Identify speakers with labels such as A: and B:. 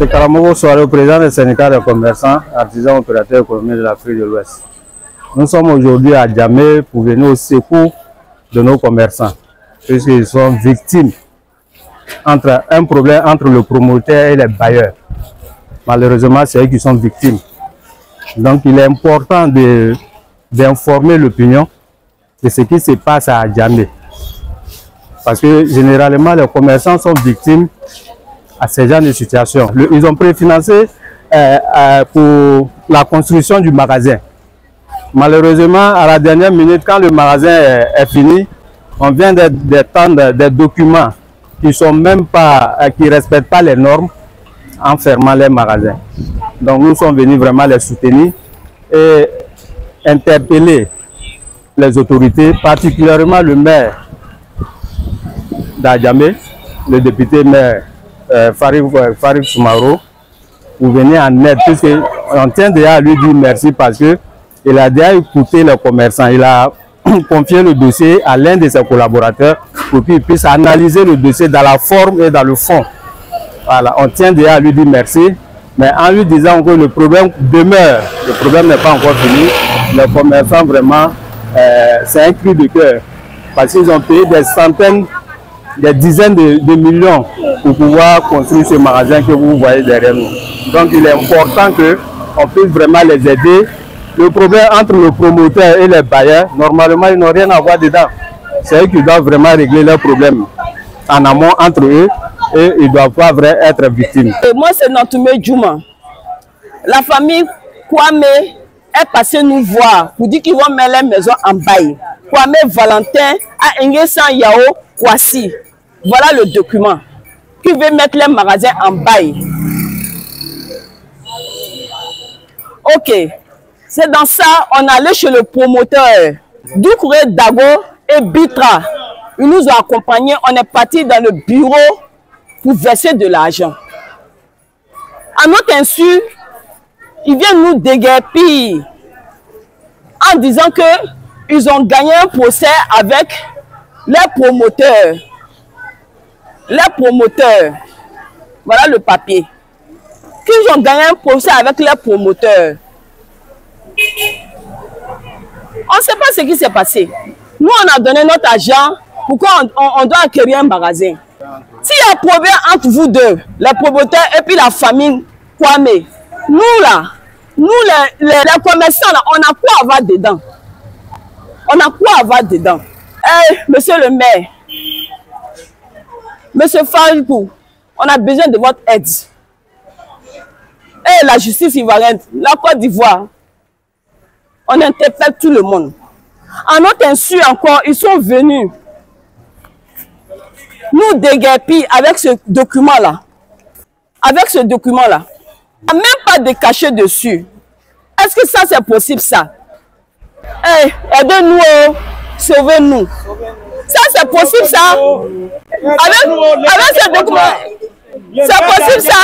A: C'est Karamogo Soare, président des syndicats de commerçants, artisans, opérateurs économiques de l'Afrique de l'Ouest. Nous sommes aujourd'hui à Djamé pour venir au secours de nos commerçants, puisqu'ils sont victimes entre un problème entre le promoteur et les bailleurs. Malheureusement, c'est eux qui sont victimes. Donc, il est important d'informer l'opinion de ce qui se passe à Djamé. Parce que généralement, les commerçants sont victimes à ces genres de situations. Ils ont préfinancé pour la construction du magasin. Malheureusement, à la dernière minute, quand le magasin est fini, on vient d'étendre des documents qui sont même pas, qui respectent pas les normes en fermant les magasins. Donc nous sommes venus vraiment les soutenir et interpeller les autorités, particulièrement le maire d'Adjamé, le député maire Farid Soumaro, pour venir en aide, puisqu'on tient déjà à lui dire merci parce qu'il a déjà écouté les commerçants. Il a confié le dossier à l'un de ses collaborateurs pour qu'il puisse analyser le dossier dans la forme et dans le fond. Voilà, on tient déjà à lui dire merci, mais en lui disant que le problème demeure, le problème n'est pas encore fini. Les commerçants, vraiment, c'est un cri de cœur parce qu'ils ont payé des centaines, des dizaines de millions pour pouvoir construire ce magasin que vous voyez derrière nous. Donc il est important qu'on puisse vraiment les aider. Le problème entre le promoteur et les bailleurs, normalement, ils n'ont rien à voir dedans. C'est eux qui doivent vraiment régler leurs problèmes en amont entre eux et ils ne doivent pas vraiment être victimes.
B: Et moi, c'est Nantume Djouma. La famille Kwame est passée nous voir pour dire qu'ils vont mettre les maisons en bail. Kwame Valentin a Engesan Yao Kwasi. Voilà le document qui veut mettre les magasins en bail. Ok. C'est dans ça, on allait chez le promoteur. Doukouré Dago et Bitra. Ils nous ont accompagnés. On est parti dans le bureau pour verser de l'argent. À notre insu, ils viennent nous déguerpir en disant qu'ils ont gagné un procès avec les promoteurs. Les promoteurs. Voilà le papier. Qu'ils ont gagné un procès avec les promoteurs. On ne sait pas ce qui s'est passé. Nous, on a donné notre argent pour qu'on doit acquérir un magasin. S'il y a un problème entre vous deux, les promoteurs et puis la famille Kwame, nous là, nous les commerçants, là, on a quoi à avoir dedans? On a quoi à avoir dedans? Hey, monsieur le maire, monsieur Faridou, on a besoin de votre aide. Et la justice ivoirienne, la Côte d'Ivoire, on interpelle tout le monde. En notre insu encore, ils sont venus nous déguerpir avec ce document-là. Avec ce document-là. Il n'y a même pas de cachet dessus. Est-ce que ça, c'est possible, ça? Hey, aidez-nous, sauvez-nous. Ça, c'est possible, ça? Avec ce document, c'est possible, ça?